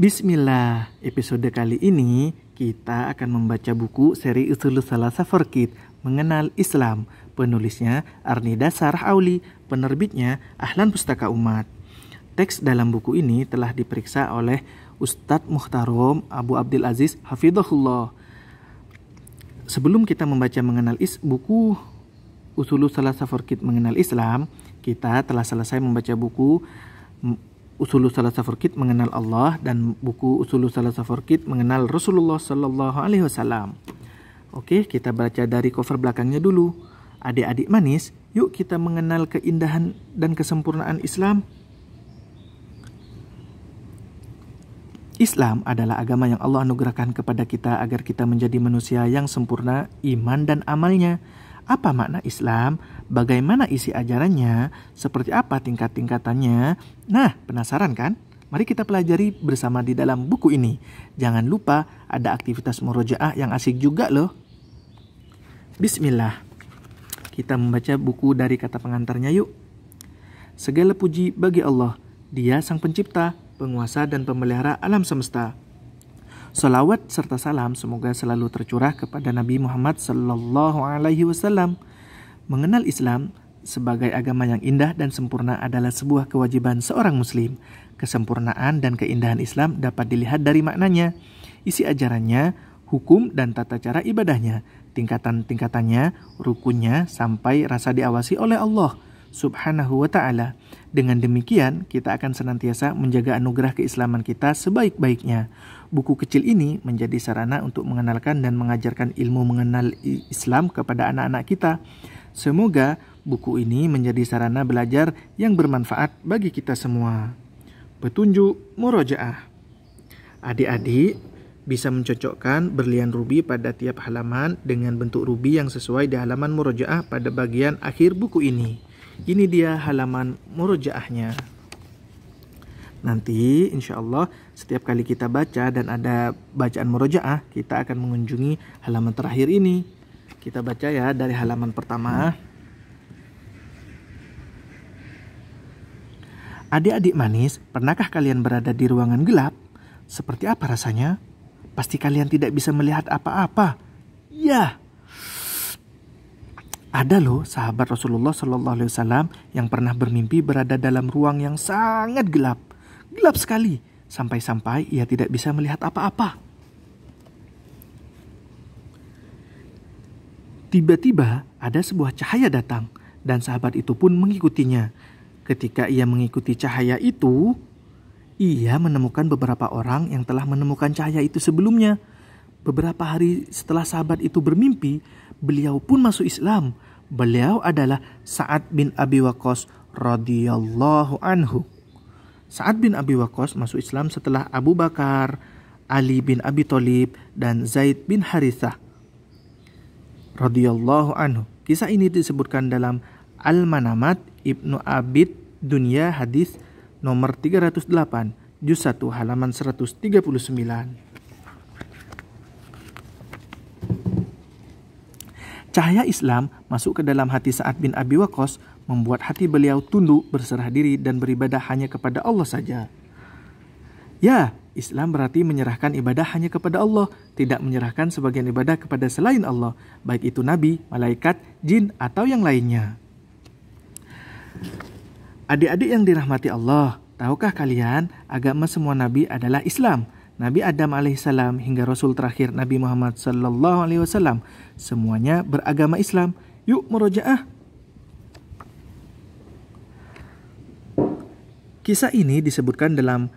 Bismillah, episode kali ini kita akan membaca buku seri Ushulus Thalatha for Kids, Mengenal Islam. Penulisnya Arnida Sarah Auli, penerbitnya Ahlan Pustaka Umat. Teks dalam buku ini telah diperiksa oleh Ustadz Muhtarom Abu Abdul Aziz Hafidhahullah. Sebelum kita membaca buku Ushulus Thalatha for Kids, Mengenal Islam, kita telah selesai membaca buku Ushulus Thalatha for Kids, Mengenal Allah, dan buku Ushulus Thalatha for Kids, Mengenal Rasulullah Sallallahu Alaihi Wasallam. Oke, kita baca dari cover belakangnya dulu. Adik-adik manis, yuk kita mengenal keindahan dan kesempurnaan Islam. Islam adalah agama yang Allah anugerahkan kepada kita agar kita menjadi manusia yang sempurna iman dan amalnya. Apa makna Islam? Bagaimana isi ajarannya? Seperti apa tingkat-tingkatannya? Nah, penasaran kan? Mari kita pelajari bersama di dalam buku ini. Jangan lupa ada aktivitas murojaah yang asik juga loh. Bismillah. Kita membaca buku dari kata pengantarnya yuk. Segala puji bagi Allah. Dia sang pencipta, penguasa dan pemelihara alam semesta. Salawat serta salam semoga selalu tercurah kepada Nabi Muhammad Sallallahu Alaihi Wasallam. Mengenal Islam sebagai agama yang indah dan sempurna adalah sebuah kewajiban seorang muslim. Kesempurnaan dan keindahan Islam dapat dilihat dari maknanya, isi ajarannya, hukum dan tata cara ibadahnya, tingkatan-tingkatannya, rukunnya, sampai rasa diawasi oleh Allah Subhanahu wa ta'ala. Dengan demikian, kita akan senantiasa menjaga anugerah keislaman kita sebaik-baiknya. Buku kecil ini menjadi sarana untuk mengenalkan dan mengajarkan ilmu mengenal Islam kepada anak-anak kita. Semoga buku ini menjadi sarana belajar yang bermanfaat bagi kita semua. Petunjuk murojaah. Adik-adik bisa mencocokkan berlian rubi pada tiap halaman dengan bentuk rubi yang sesuai di halaman murojaah pada bagian akhir buku ini. Ini dia halaman murojaahnya. Nanti insya Allah setiap kali kita baca dan ada bacaan murojaah, kita akan mengunjungi halaman terakhir ini. Kita baca ya dari halaman pertama. Adik-adik manis, pernahkah kalian berada di ruangan gelap? Seperti apa rasanya? Pasti kalian tidak bisa melihat apa-apa. Ya. Ada loh sahabat Rasulullah Sallallahu Alaihi Wasallam yang pernah bermimpi berada dalam ruang yang sangat gelap. Gelap sekali, sampai-sampai ia tidak bisa melihat apa-apa. Tiba-tiba ada sebuah cahaya datang dan sahabat itu pun mengikutinya. Ketika ia mengikuti cahaya itu, ia menemukan beberapa orang yang telah menemukan cahaya itu sebelumnya. Beberapa hari setelah sahabat itu bermimpi, beliau pun masuk Islam. Beliau adalah Sa'ad bin Abi Waqqas radhiyallahu anhu. Sa'ad bin Abi Waqqas masuk Islam setelah Abu Bakar, Ali bin Abi Thalib, dan Zaid bin Harithah radhiyallahu anhu. Kisah ini disebutkan dalam Al-Manamat Ibnu Abid Dunya hadis nomor 308, juz 1 halaman 139. Cahaya Islam masuk ke dalam hati Sa'ad bin Abi Waqqas, membuat hati beliau tunduk, berserah diri dan beribadah hanya kepada Allah saja. Ya, Islam berarti menyerahkan ibadah hanya kepada Allah, tidak menyerahkan sebagian ibadah kepada selain Allah, baik itu nabi, malaikat, jin, atau yang lainnya. Adik-adik yang dirahmati Allah, tahukah kalian agama semua nabi adalah Islam? Nabi Adam alaihissalam hingga Rasul terakhir Nabi Muhammad sallallahu alaihi wasallam semuanya beragama Islam. Yuk murojaah. Kisah ini disebutkan dalam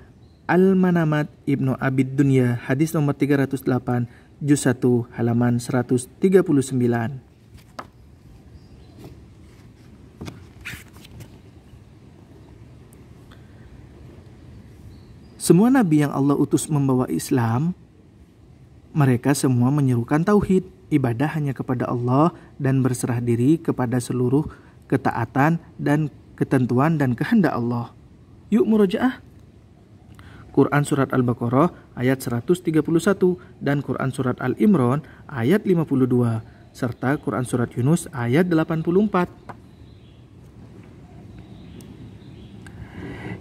Al-Manamat Ibnu Abid Dunya hadis nomor 308 juz 1 halaman 139. Semua nabi yang Allah utus membawa Islam, mereka semua menyerukan tauhid, ibadah hanya kepada Allah dan berserah diri kepada seluruh ketaatan dan ketentuan dan kehendak Allah. Yuk murojaah. Quran Surat Al-Baqarah ayat 131 dan Quran Surat Al-Imran ayat 52 serta Quran Surat Yunus ayat 84.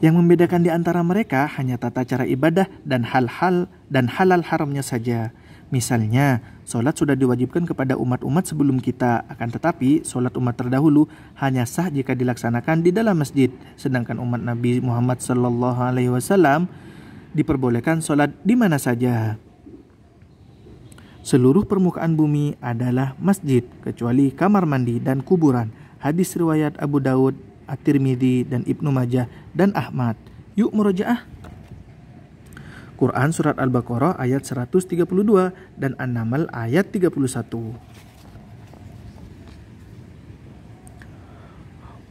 Yang membedakan di antara mereka hanya tata cara ibadah dan halal haramnya saja. Misalnya, sholat sudah diwajibkan kepada umat-umat sebelum kita, akan tetapi sholat umat terdahulu hanya sah jika dilaksanakan di dalam masjid, sedangkan umat Nabi Muhammad SAW diperbolehkan sholat di mana saja. Seluruh permukaan bumi adalah masjid, kecuali kamar mandi dan kuburan. Hadis riwayat Abu Daud, At-Tirmidzi, dan Ibnu Majah, dan Ahmad. Yuk murojaah. Quran Surat Al-Baqarah ayat 132 dan An-Naml ayat 31.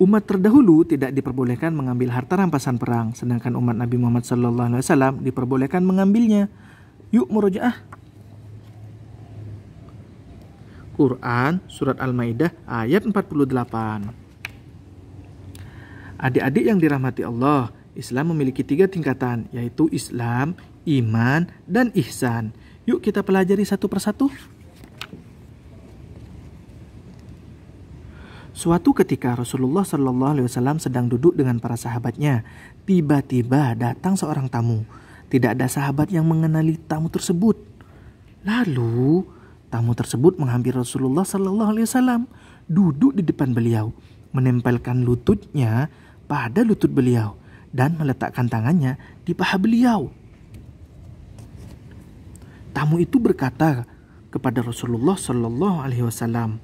Umat terdahulu tidak diperbolehkan mengambil harta rampasan perang, sedangkan umat Nabi Muhammad SAW diperbolehkan mengambilnya. Yuk murojaah. Quran Surat Al-Maidah ayat 48. Adik-adik yang dirahmati Allah, Islam memiliki 3 tingkatan, yaitu Islam, iman, dan ihsan. Yuk kita pelajari satu persatu. Suatu ketika Rasulullah SAW sedang duduk dengan para sahabatnya. Tiba-tiba datang seorang tamu. Tidak ada sahabat yang mengenali tamu tersebut. Lalu tamu tersebut menghampiri Rasulullah SAW, duduk di depan beliau, menempelkan lututnya pada lutut beliau dan meletakkan tangannya di paha beliau. Tamu itu berkata kepada Rasulullah SAW,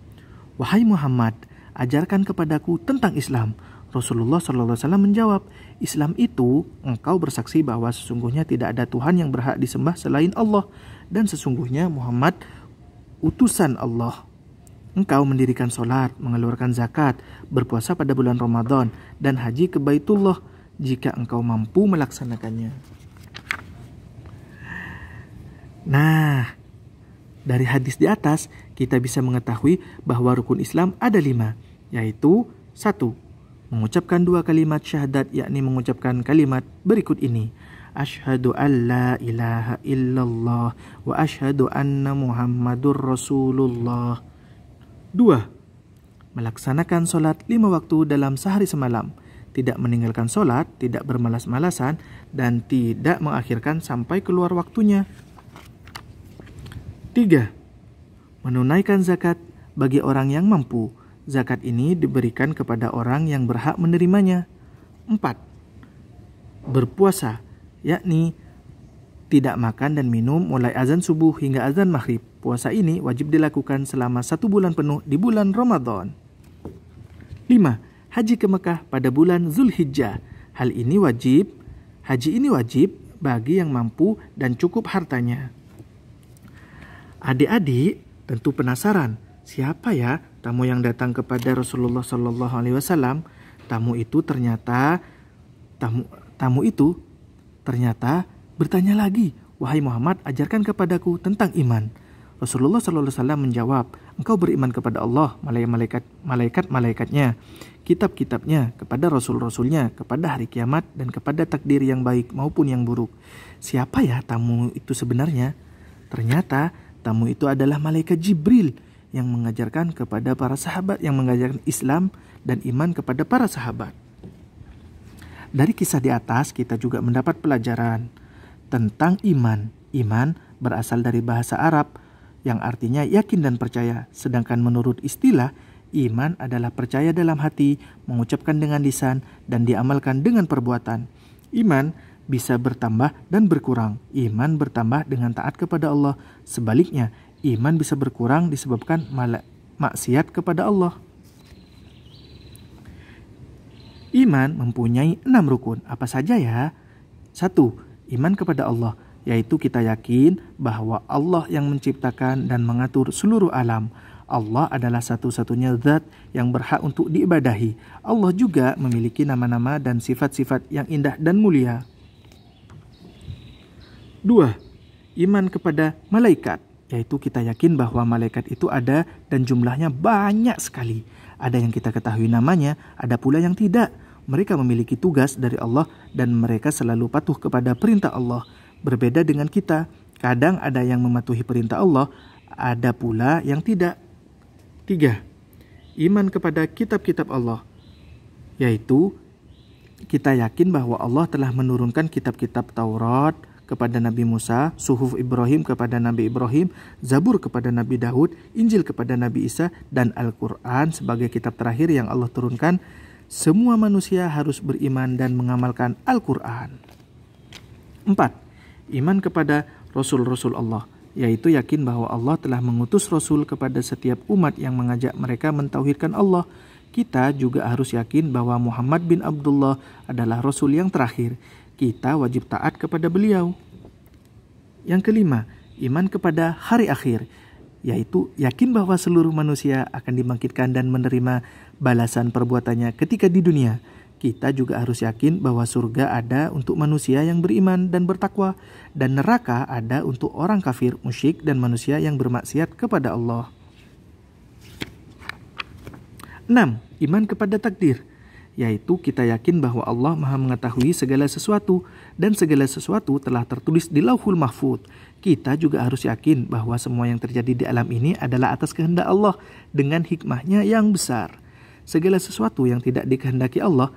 "Wahai Muhammad, ajarkan kepadaku tentang Islam." Rasulullah SAW menjawab, "Islam itu engkau bersaksi bahwa sesungguhnya tidak ada Tuhan yang berhak disembah selain Allah, dan sesungguhnya Muhammad utusan Allah. Engkau mendirikan sholat, mengeluarkan zakat, berpuasa pada bulan Ramadan, dan haji ke Baitullah jika engkau mampu melaksanakannya." Nah, dari hadis di atas kita bisa mengetahui bahwa rukun Islam ada 5, yaitu 1. Mengucapkan 2 kalimat syahadat, yakni mengucapkan kalimat berikut ini: Asyhadu an la ilaha illallah wa asyhadu anna Muhammadur Rasulullah. 2. Melaksanakan sholat 5 waktu dalam sehari semalam, tidak meninggalkan sholat, tidak bermalas-malasan, dan tidak mengakhirkan sampai keluar waktunya. 3. Menunaikan zakat bagi orang yang mampu. Zakat ini diberikan kepada orang yang berhak menerimanya. 4. Berpuasa, yakni tidak makan dan minum mulai azan subuh hingga azan maghrib. Puasa ini wajib dilakukan selama 1 bulan penuh di bulan Ramadan. 5. Haji ke Mekah pada bulan Zulhijjah. Haji ini wajib bagi yang mampu dan cukup hartanya. Adik-adik tentu penasaran, siapa ya tamu yang datang kepada Rasulullah SAW? Tamu itu ternyata bertanya lagi, "Wahai Muhammad, ajarkan kepadaku tentang iman." Rasulullah SAW menjawab, "Engkau beriman kepada Allah, malaikat-malaikatnya, kitab-kitabnya, kepada rasul-rasulnya, kepada hari kiamat, dan kepada takdir yang baik maupun yang buruk." Siapa ya tamu itu sebenarnya? Ternyata tamu itu adalah malaikat Jibril yang mengajarkan kepada para sahabat, yang mengajarkan Islam dan iman kepada para sahabat. Dari kisah di atas kita juga mendapat pelajaran tentang iman. Iman berasal dari bahasa Arab yang artinya yakin dan percaya. Sedangkan menurut istilah, iman adalah percaya dalam hati, mengucapkan dengan lisan, dan diamalkan dengan perbuatan. Iman bisa bertambah dan berkurang. Iman bertambah dengan taat kepada Allah. Sebaliknya, iman bisa berkurang disebabkan maksiat kepada Allah. Iman mempunyai 6 rukun. Apa saja ya? 1. Iman kepada Allah, yaitu kita yakin bahwa Allah yang menciptakan dan mengatur seluruh alam. Allah adalah satu-satunya zat yang berhak untuk diibadahi. Allah juga memiliki nama-nama dan sifat-sifat yang indah dan mulia. 2. Iman kepada malaikat, yaitu kita yakin bahwa malaikat itu ada dan jumlahnya banyak sekali. Ada yang kita ketahui namanya, ada pula yang tidak. Mereka memiliki tugas dari Allah dan mereka selalu patuh kepada perintah Allah. Berbeda dengan kita, kadang ada yang mematuhi perintah Allah, ada pula yang tidak. 3. Iman kepada kitab-kitab Allah, yaitu kita yakin bahwa Allah telah menurunkan kitab-kitab Taurat kepada Nabi Musa, Suhuf Ibrahim kepada Nabi Ibrahim, Zabur kepada Nabi Daud, Injil kepada Nabi Isa, dan Al-Quran sebagai kitab terakhir yang Allah turunkan. Semua manusia harus beriman dan mengamalkan Al-Quran. 4. Iman kepada Rasul-Rasul Allah, yaitu yakin bahwa Allah telah mengutus Rasul kepada setiap umat yang mengajak mereka mentauhidkan Allah. Kita juga harus yakin bahwa Muhammad bin Abdullah adalah Rasul yang terakhir. Kita wajib taat kepada beliau. Yang kelima, iman kepada hari akhir, yaitu yakin bahwa seluruh manusia akan dibangkitkan dan menerima balasan perbuatannya ketika di dunia. Kita juga harus yakin bahwa surga ada untuk manusia yang beriman dan bertakwa, dan neraka ada untuk orang kafir, musyrik, dan manusia yang bermaksiat kepada Allah. 6. Iman kepada takdir, yaitu kita yakin bahwa Allah Maha mengetahui segala sesuatu dan segala sesuatu telah tertulis di Lauhul Mahfuz. Kita juga harus yakin bahwa semua yang terjadi di alam ini adalah atas kehendak Allah dengan hikmahnya yang besar. Segala sesuatu yang tidak dikehendaki Allah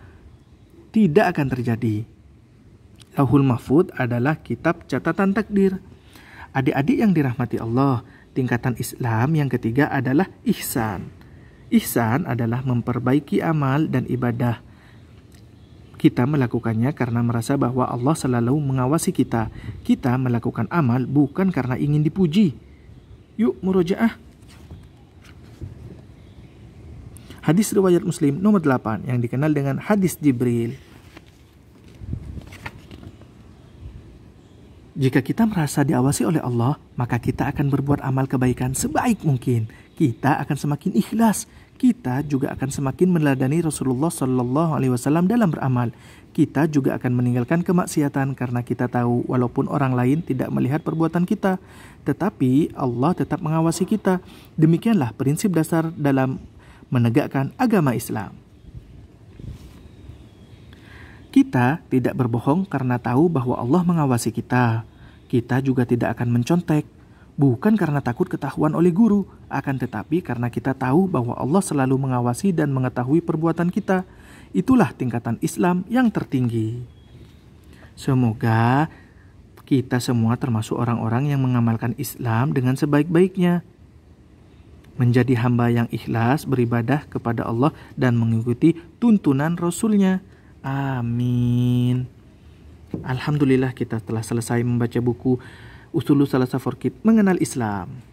tidak akan terjadi. Lauhul Mahfuz adalah kitab catatan takdir. Adik-adik yang dirahmati Allah, tingkatan Islam yang ketiga adalah ihsan. Ihsan adalah memperbaiki amal dan ibadah. Kita melakukannya karena merasa bahwa Allah selalu mengawasi kita. Kita melakukan amal bukan karena ingin dipuji. Yuk murojaah. Hadis riwayat Muslim nomor 8 yang dikenal dengan hadis Jibril. Jika kita merasa diawasi oleh Allah, maka kita akan berbuat amal kebaikan sebaik mungkin. Kita akan semakin ikhlas. Kita juga akan semakin meneladani Rasulullah Shallallahu Alaihi Wasallam dalam beramal. Kita juga akan meninggalkan kemaksiatan karena kita tahu walaupun orang lain tidak melihat perbuatan kita, tetapi Allah tetap mengawasi kita. Demikianlah prinsip dasar dalam menegakkan agama Islam. Kita tidak berbohong karena tahu bahwa Allah mengawasi kita. Kita juga tidak akan mencontek, bukan karena takut ketahuan oleh guru, akan tetapi karena kita tahu bahwa Allah selalu mengawasi dan mengetahui perbuatan kita. Itulah tingkatan Islam yang tertinggi. Semoga kita semua termasuk orang-orang yang mengamalkan Islam dengan sebaik-baiknya. Menjadi hamba yang ikhlas beribadah kepada Allah dan mengikuti tuntunan Rasul-Nya. Amin. Alhamdulillah kita telah selesai membaca buku Usulul Salasah for Kids, mengenal Islam.